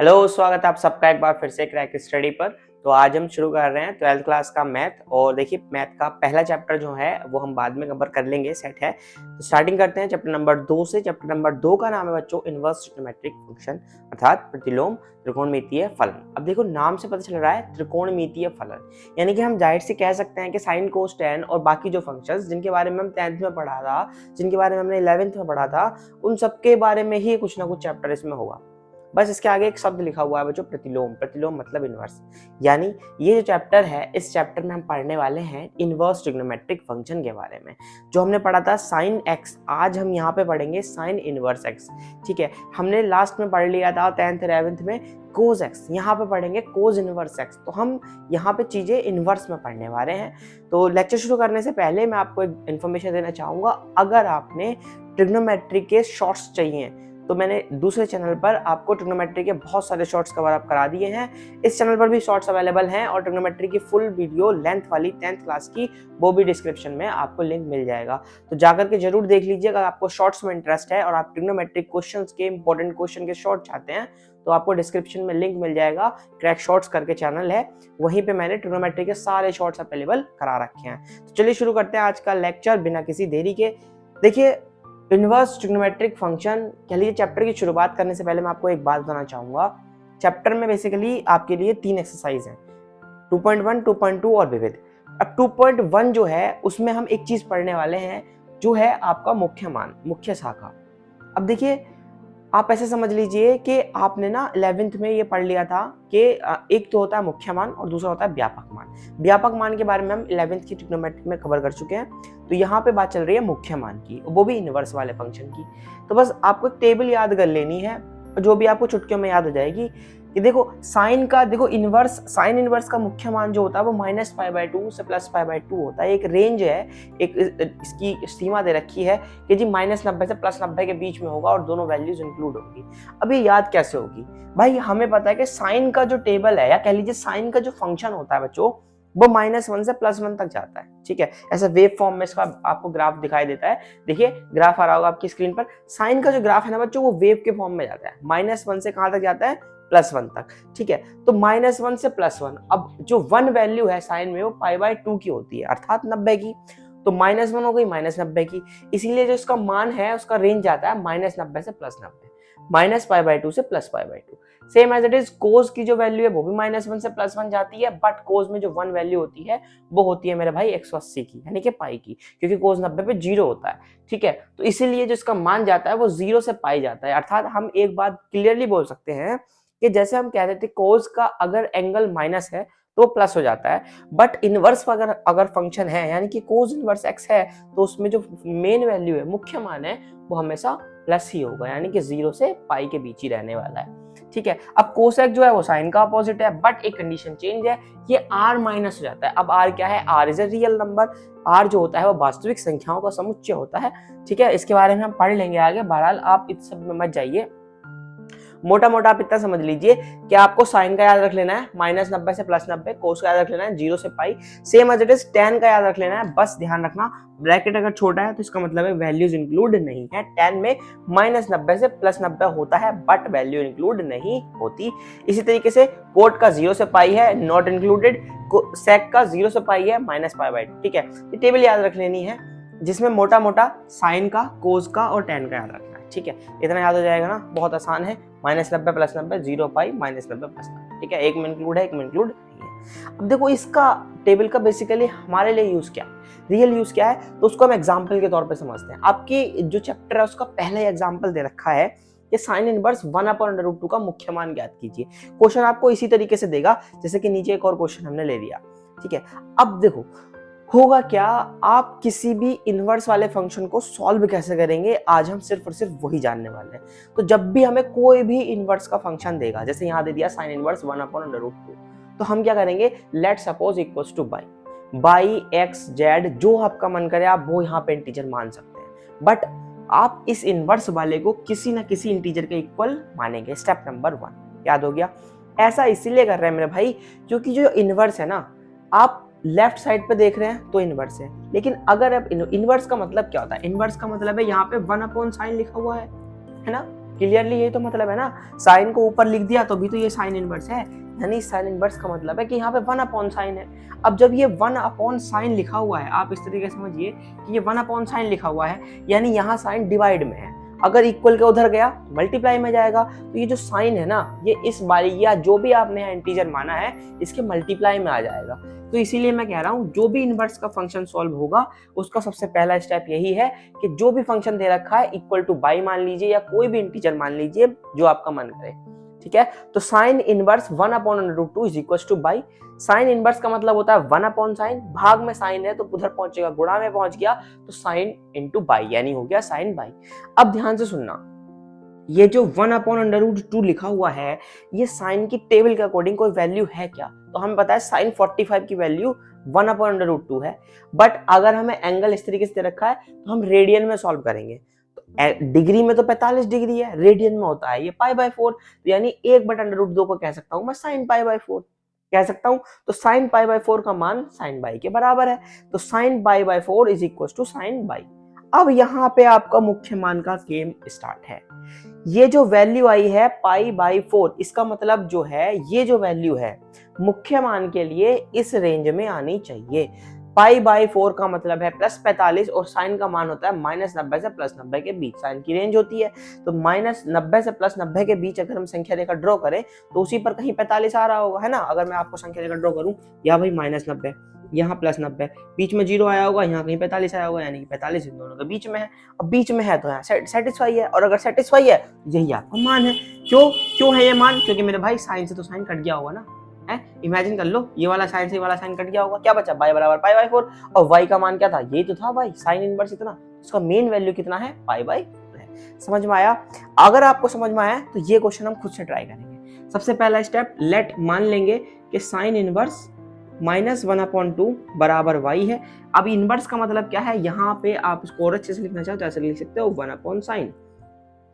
Hello, स्वागत है आप सबका एक बार फिर से क्रैक स्टडी पर। तो आज हम शुरू कर रहे हैं 12th क्लास का मैथ। और देखिए, मैथ का पहला चैप्टर जो है वो हम बाद में कवर कर लेंगे, सेट है। तो स्टार्टिंग करते हैं चैप्टर नंबर 2 से। चैप्टर नंबर 2 का नाम है बच्चों इनवर्स ट्रिग्नोमेट्रिक फंक्शन, अर्थात प्रतिलोम त्रिकोणमितीय फलन। अब देखो, नाम से पता चल रहा है त्रिकोणमितीय फलन, यानी कि हम जाहिर से कह सकते हैं कि साइन कोस टेन और बाकी जो फंक्शंस जिनके बारे में हम 10th में पढ़ा था, जिनके बारे में हमने 11th में पढ़ा था, उन सबके बारे में ही कुछ ना कुछ चैप्टर इसमें होगा। बस इसके आगे एक शब्द लिखा हुआ है बच्चों, प्रतिलोम। प्रतिलोम मतलब इनवर्स, यानी ये जो चैप्टर है, इस चैप्टर में हम पढ़ने वाले हैं इनवर्स ट्रिग्नोमेट्रिक फंक्शन के बारे में। जो हमने पढ़ा था साइन एक्स, आज हम यहाँ पे पढ़ेंगे साइन इनवर्स एक्स। ठीक है, हमने लास्ट में पढ़ लिया था 10th 11th में कोस एक्स, यहाँ पे पढ़ेंगे कोस इनवर्स एक्स। तो हम यहाँ पे चीजें इनवर्स में पढ़ने वाले हैं। तो लेक्चर शुरू करने से पहले मैं आपको एक इन्फॉर्मेशन देना चाहूंगा। अगर आपने ट्रिग्नोमेट्री के शॉर्ट्स चाहिए तो मैंने दूसरे चैनल पर आपको ट्रिग्नोमेट्री के बहुत सारे शॉर्ट्स कवर अप करा दिए हैं। इस चैनल पर भी शॉर्ट्स अवेलेबल हैं और ट्रिग्नोमेट्री की फुल वीडियो लेंथ वाली 10th क्लास की, वो भी डिस्क्रिप्शन में आपको लिंक मिल जाएगा। तो जाकर के जरूर देख लीजिए। अगर आपको शॉर्ट्स में इंटरेस्ट है और आप ट्रिग्नोमेट्रिक क्वेश्चंस के इंपॉर्टेंट क्वेश्चन के शॉर्ट चाहते हैं तो आपको डिस्क्रिप्शन में लिंक मिल जाएगा। क्रैक शॉर्ट्स करके चैनल है, वहीं पे मैंने ट्रिग्नोमेट्री के सारे शॉर्ट्स अवेलेबल करा रखे हैं। तो चलिए शुरू करते हैं आज का लेक्चर बिना किसी देरी के। देखिए, इनवर्स ट्रिग्नोमेट्रिक फंक्शन कह लीजिए। चैप्टर की शुरुआत करने से पहले मैं आपको एक बात बताना चाहूंगा। चैप्टर में बेसिकली आपके लिए 3 एक्सरसाइज हैं, 2.1, 2.2 और विविध। अब 2.1 जो है उसमें हम एक चीज पढ़ने वाले हैं, जो है आपका मुख्य मान, मुख्य शाखा। अब देखिए, आप ऐसे समझ लीजिए कि आपने ना 11th में ये पढ़ लिया था कि एक तो होता है मुख्य मान और दूसरा होता है व्यापक मान। व्यापक मान के बारे में हम 11th की ट्रिग्नोमेट्री में कवर कर चुके हैं। तो यहाँ पे बात चल रही है मुख्य मान की, वो भी इनवर्स वाले फंक्शन की। तो बस आपको एक टेबल याद कर लेनी है, जो भी आपको चुटकियों में याद हो जाएगी। कि देखो, साइन का देखो इनवर्स, साइन इनवर्स का मुख्य मान जो होता है वो -π/2 से +π/2 होता है। एक रेंज है, एक इसकी सीमा दे रखी है कि जी -90 से +90 के बीच में होगा और दोनों वैल्यूज इंक्लूड होगी। अब ये याद कैसे होगी भाई? हमें पता है कि साइन का जो टेबल है, या कह लीजिए साइन का जो फंक्शन होता है बच्चों, वो -1 से +1 तक जाता है। ठीक है, ऐसा वेव फॉर्म में इसका आपको ग्राफ दिखाई देता है। देखिए, ग्राफ आ रहा होगा आपकी स्क्रीन पर। साइन का जो ग्राफ है ना बच्चों, वो वेव के फॉर्म में जाता है। -1 से कहां तक जाता है? +1 तक। ठीक है, तो -1 से +1। अब जो 1 वैल्यू है साइन में, वो π/2 की होती है, अर्थात 90 की। तो -1 हो गई -90 की, इसीलिए जो इसका मान है उसका रेंज जाता है -90 से +90, -π/2 से +π/2। Same as it is cos की जो वैल्यू है वो भी -1 से +1 जाती है, बट कोस में जो 1 वैल्यू होती है वो होती है मेरे भाई 180 की, यानी कि पाई की, क्योंकि कोस 90 पे 0 होता है। ठीक है, तो इसीलिए जो इसका मान जाता है वो 0 से पाई जाता है। अर्थात हम एक बात क्लियरली बोल सकते हैं कि जैसे हम कहते थे कोस का अगर एंगल माइनस है तो प्लस हो जाता है, बट इनवर्स अगर फंक्शन है, यानी कि कोस इनवर्स एक्स है, तो उसमें जो मेन वैल्यू है, मुख्य मान है, वो हमेशा प्लस ही होगा, यानी कि 0 से पाई के बीच ही रहने वाला है। ठीक है, अब कोसेक जो है वो साइन का अपोजिट है, बट एक कंडीशन चेंज है, ये r माइनस हो जाता है। अब r क्या है? r is a real number. r जो होता है वो वास्तविक संख्याओं का समुच्चय होता है। ठीक है, इसके बारे में हम पढ़ लेंगे आगे। बहरहाल आप इस सब में मत जाइए, मोटा मोटा आप इतना समझ लीजिए कि आपको साइन का याद रख लेना है -90 से +90, कोस का याद रख लेना है 0 से pi, same as it is tan का याद रख लेना है। बस ध्यान रखना, ब्रैकेट अगर छोटा है तो इसका मतलब है वैल्यूज इंक्लूड नहीं है। tan में -90 से +90 होता है, बट वैल्यू इंक्लूड नहीं होती। इसी तरीके से कोट का 0 से पाई है, नॉट इंक्लूडेड। सेक का 0 से पाई है, -π/2। ठीक है, ये टेबल याद रख लेनी है, जिसमें मोटा मोटा साइन का, कोस का और tan का याद रखना है। ठीक है, इतना याद हो जाएगा ना, बहुत आसान है। -90 +90, 0 पाई, -90 +90। ठीक है, एक में इंक्लूड है, एक में इंक्लूड नहीं है। अब देखो, इसका टेबल का बेसिकली हमारे लिए यूज क्या है, रियल यूज क्या है, तो उसको हम एग्जाम्पल के तौर पे समझते हैं। आपकी जो चैप्टर है उसका पहला एग्जाम्पल दे रखा है कि साइन इनवर्स 1/√2 का मुख्य मान ज्ञात कीजिए। क्वेश्चन आपको इसी तरीके से देगा जैसे कि नीचे एक और क्वेश्चन हमने ले लिया। ठीक है, अब देखो होगा क्या, आप किसी भी इनवर्स वाले फंक्शन को सॉल्व कैसे करेंगे, आज हम सिर्फ और सिर्फ वही जानने वाले हैं। तो जब भी हमें कोई भी इनवर्स का फंक्शन देगा, जैसे यहाँ दे दिया साइन इनवर्स 1/√2, तो हम क्या करेंगे? Let suppose equals two by x Z, जो आपका मन करे आप वो यहाँ पे इंटीजर मान सकते हैं, बट आप इस इनवर्स वाले को किसी ना किसी इंटीजर के इक्वल मानेंगे। स्टेप नंबर 1 याद हो गया। ऐसा इसीलिए कर रहे हैं मेरे भाई, क्योंकि जो इनवर्स है ना, आप लेफ्ट साइड पे देख रहे हैं तो इनवर्स है, लेकिन अगर अब इनवर्स का मतलब क्या होता है? इनवर्स का मतलब है यहाँ पे 1/sin लिखा हुआ है ना, क्लियरली यही तो मतलब है ना, साइन को ऊपर लिख दिया तो भी तो ये साइन इनवर्स है, यानी साइन इनवर्स का मतलब है कि यहाँ पे 1 अपॉन साइन है। अब जब ये 1 अपॉन साइन लिखा हुआ है, आप इस तरीके से समझिए कि ये 1 अपॉन साइन लिखा हुआ है, यानी यहाँ साइन डिवाइड में है, अगर इक्वल के उधर गया मल्टीप्लाई में जाएगा, तो ये जो साइन है ना ये इस बारी या जो भी आपने यहाँ इंटीजर माना है इसके मल्टीप्लाई में आ जाएगा। तो इसीलिए मैं कह रहा हूँ जो भी इनवर्स का फंक्शन सॉल्व होगा उसका सबसे पहला स्टेप यही है कि जो भी फंक्शन दे रखा है इक्वल टू बाई मान लीजिए या कोई भी इंटीजर मान लीजिए जो आपका मन करे, ठीक है। तो sine inverse 1 upon under root 2 is equal to by, sine inverse का मतलब होता है 1 अपॉन साइन, भाग में साइन है तो उधर पहुंचेगा, गुणा में पहुंच गया तो साइन इंटू बाई, यानी हो गया साइन बाई। अब ध्यान से सुनना, ये जो 1 अपॉन अंडर रूट 2 लिखा हुआ है ये साइन की टेबल के अकॉर्डिंग कोई वैल्यू है क्या? तो हमें पता है साइन 45 की वैल्यू 1 अपॉन अंडर रूट 2 है, बट अगर हमें एंगल इस तरीके से दे रखा है तो हम रेडियन में सॉल्व करेंगे। डिग्री में तो 45 डिग्री है, रेडियन में होता है ये पाई बाय 4, यानी 1 बटा अंडर रूट 2 को कह सकता हूं मैं साइन पाई बाय 4 कह सकता हूं। तो साइन पाई बाय 4 का मान साइन बाई के बराबर है, तो sine pi by 4 is equal to sine by. अब यहाँ पे आपका मुख्य मान का गेम स्टार्ट है। ये जो वैल्यू आई है पाई बाई 4, इसका मतलब जो है ये जो वैल्यू है मुख्य मान के लिए इस रेंज में आनी चाहिए। पाई बाई 4 का मतलब है प्लस 45 और साइन का मान होता है माइनस 90 से प्लस 90 के बीच, साइन की रेंज होती है। तो माइनस 90 से प्लस 90 के बीच अगर हम संख्या रेखा ड्रॉ करें तो उसी पर कहीं 45 आ रहा होगा, है ना। अगर मैं आपको संख्या रेखा ड्रॉ करूं, यहाँ भाई माइनस 90, यहाँ प्लस 90, बीच में 0 आया होगा, यहाँ कहीं 45 आया होगा, यानी कि 45 इन दोनों के बीच में है। अब बीच में है तो यहाँ सेटिस्फाई है, और अगर सेटिस्फाई है यही आपका मान है। क्यों है ये मान? क्योंकि मेरे भाई साइन से तो साइन कट गया होगा ना, है। इमेजिन कर लो, ये वाला साइन से वाला साइन कट गया होगा, क्या बचा? बाई बराबर पाई बाई 4, और वाई का मान क्या था? यही तो था भाई, साइन इनवर्स इतना, उसका मेन वैल्यू कितना है? पाई बाई 4 है। समझ में आया? अगर आपको समझ में आया तो ये क्वेश्चन हम खुद से ट्राई करेंगे। सबसे पहला स्टेप, लेट मान लेंगे कि साइन इनवर्स माइनस 1/2 बराबर वाई है। अब इनवर्स का मतलब क्या है? यहाँ पे आप उसको और अच्छे से लिखना चाहो तो ऐसे लिख सकते हो 1/sin,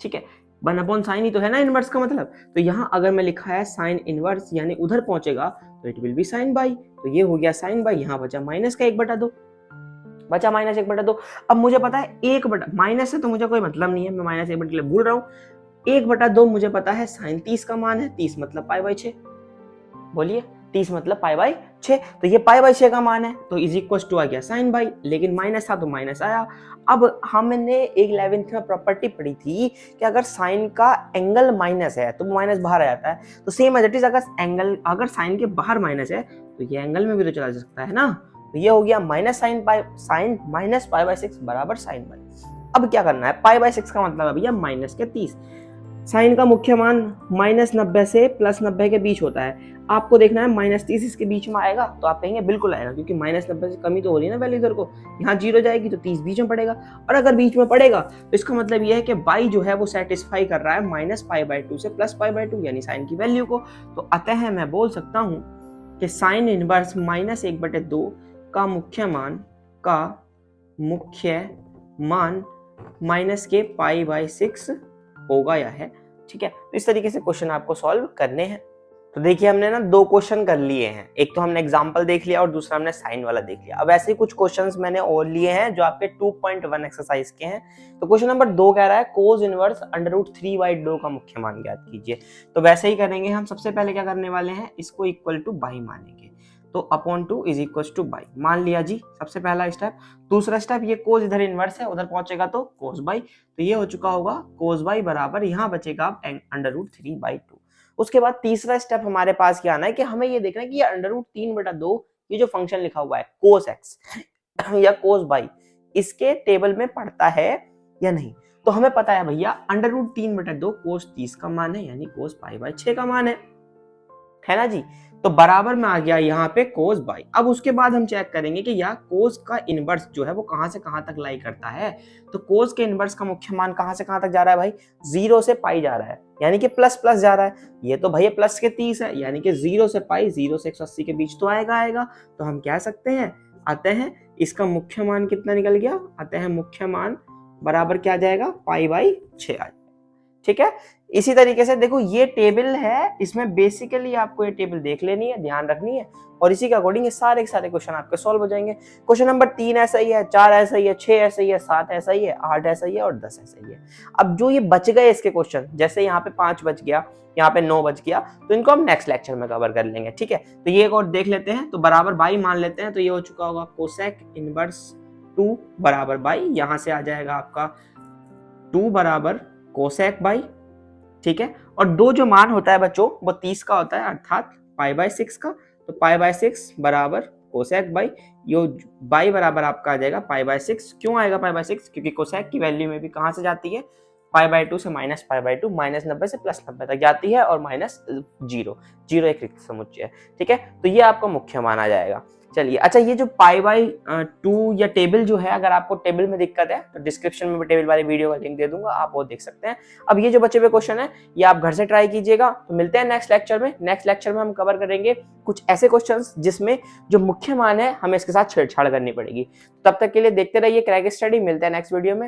ठीक है। 1/sin ही तो है ना इनवर्स का मतलब। तो यहाँ अगर मैं लिखा है साइन इनवर्स यानी उधर पहुंचेगा तो it will be sine by, तो ये हो गया साइन बाई। यहाँ बचा माइनस का 1/2, बचा माइनस 1/2। अब मुझे पता है 1 माइनस है तो मुझे कोई मतलब नहीं है, मैं माइनस 1 के लिए भूल रहा हूँ। 1/2 मुझे पता है साइन 30 का मान है, 30 मतलब पाई बाई 6, बोलिए 30 मतलब पाई बाई 6, तो ये पाई बाई 6 का मान है, तो इज इक्वल टू आ गया साइन बाई, लेकिन माइनस था तो माइनस आया। अब हमने एक 11th में प्रॉपर्टी पढ़ी थी कि अगर साइन का एंगल माइनस है तो माइनस बाहर आ जाता है, तो सेम एज इट इज अगर साइन के बाहर माइनस है तो ये एंगल में भी तो चला जा सकता है ना। तो ये हो गया minus sine minus pi by 6 बराबर साइन बाई। अब क्या करना है? पाई बाई 6 का मतलब है भैया माइनस के 30, साइन का मुख्य मान माइनस 90 से प्लस 90 के बीच होता है। आपको देखना है माइनस 30 इसके बीच में आएगा, तो आप कहेंगे बिल्कुल आएगा, क्योंकि माइनस 90 से कमी तो हो रही है ना वैल्यू इधर को, यहाँ 0 जाएगी तो 30 बीच में पड़ेगा, और अगर बीच में पड़ेगा तो इसका मतलब यह है कि बाई जो है वो सेटिस्फाई कर रहा है माइनस पाई बाई 2 से प्लस पाई बाई 2 यानी साइन की वैल्यू को। तो अतः मैं बोल सकता हूँ कि साइन इनवर्स माइनस 1/2 का मुख्य मान माइनस के पाई बाई 6 होगा या है, ठीक है। तो इस तरीके से क्वेश्चन आपको सॉल्व करने हैं। तो देखिए हमने ना 2 क्वेश्चन कर लिए हैं, एक तो हमने एग्जांपल देख लिया और दूसरा हमने साइन वाला देख लिया। अब ऐसे ही कुछ क्वेश्चंस मैंने और लिए हैं जो आपके 2.1 एक्सरसाइज के हैं। तो क्वेश्चन नंबर 2 कह रहा है कोस इनवर्स √3/2 का मुख्य मान ज्ञात कीजिए। तो वैसे ही करेंगे हम। सबसे पहले क्या करने वाले हैं, इसको इक्वल टू बाई मानेंगे, तो upon 2 is equal to by मान लिया जी, सबसे पहला स्टेप। दूसरा स्टेप, ये कोस इधर इनवर्स है, उधर पहुंचेगा तो कोस बाई, तो ये हो चुका होगा कोस बाई बराबर, यहाँ बचेगा अब √3/2। उसके बाद तीसरा स्टेप हमारे पास क्या आना है कि हमें ये देखना है कि ये √3/2 ये जो फंक्शन लिखा हुआ है कोस एक्स या कोस बाई, इसके टेबल में पड़ता है या नहीं। तो हमें पता है भैया √3/2 कोस 30 का मान है, यानी कोस पाई बाई 6 का मान है ना जी। तो बराबर में आ गया यहाँ पे कोस बाई। अब उसके बाद हम चेक करेंगे कि यार कोस का इनवर्स जो है वो कहां से कहां तक लाई करता है। तो कोस के इनवर्स का मुख्य मान कहां से कहां तक जा रहा है भाई? 0 से पाई जा रहा है, यानी कि प्लस प्लस जा रहा है। ये तो भैया प्लस के 30 है, यानी कि 0 से पाई, 0 से 180 के बीच तो आएगा। तो हम कह सकते हैं आते हैं इसका मुख्य मान कितना निकल गया, आते हैं मुख्य मान बराबर क्या आ जाएगा? पाई बाई 6 आ जाएगा, ठीक है। इसी तरीके से देखो ये टेबल है, इसमें बेसिकली आपको ये टेबल देख लेनी है, ध्यान रखनी है, और इसी के अकॉर्डिंग ये सारे के सारे क्वेश्चन आपके सॉल्व हो जाएंगे। क्वेश्चन नंबर 3 ऐसा ही है, 4 ऐसा ही है, 6 ऐसा ही है, 7 ऐसा ही है, 8 ऐसा ही है और 10 ऐसा ही है। अब जो ये बच गए इसके क्वेश्चन, जैसे यहाँ पे 5 बच गया, यहाँ पे 9 बच गया, तो इनको हम नेक्स्ट लेक्चर में कवर कर लेंगे, ठीक है। तो ये एक और देख लेते हैं, तो बराबर बाई मान लेते हैं, तो ये हो चुका होगा कोसेक इनवर्स 2 बराबर बाई, यहाँ से आ जाएगा आपका 2 बराबर कोसेक बाई, ठीक है। और दो जो मान होता है बच्चों वो 30 का होता है, अर्थात π/6 का, तो π/6 बराबर कोसेक बाई, यो बाई बराबर आपका आ जाएगा π/6। क्यों आएगा π/6? क्योंकि कोसेक की वैल्यू में भी कहां से जाती है, π/2 से -π/2, -90 से +90 तक जाती है, और -0 एक रिक्त समुच्चय है, ठीक है। तो ये आपका मुख्य मान आ जाएगा। चलिए, अच्छा ये जो π/2 या टेबल जो है, अगर आपको टेबल में दिक्कत है तो डिस्क्रिप्शन में टेबल वाली वीडियो का लिंक दे दूंगा, आप वो देख सकते हैं। अब ये जो बचे हुए क्वेश्चन है ये आप घर से ट्राई कीजिएगा। तो मिलते हैं नेक्स्ट लेक्चर में। नेक्स्ट लेक्चर में हम कवर करेंगे कुछ ऐसे क्वेश्चंस जिसमें जो मुख्य मान है हमें इसके साथ छेड़छाड़ करनी पड़ेगी। तब तक के लिए देखते रहिए क्रैक स्टडी। मिलते हैं नेक्स्ट वीडियो में।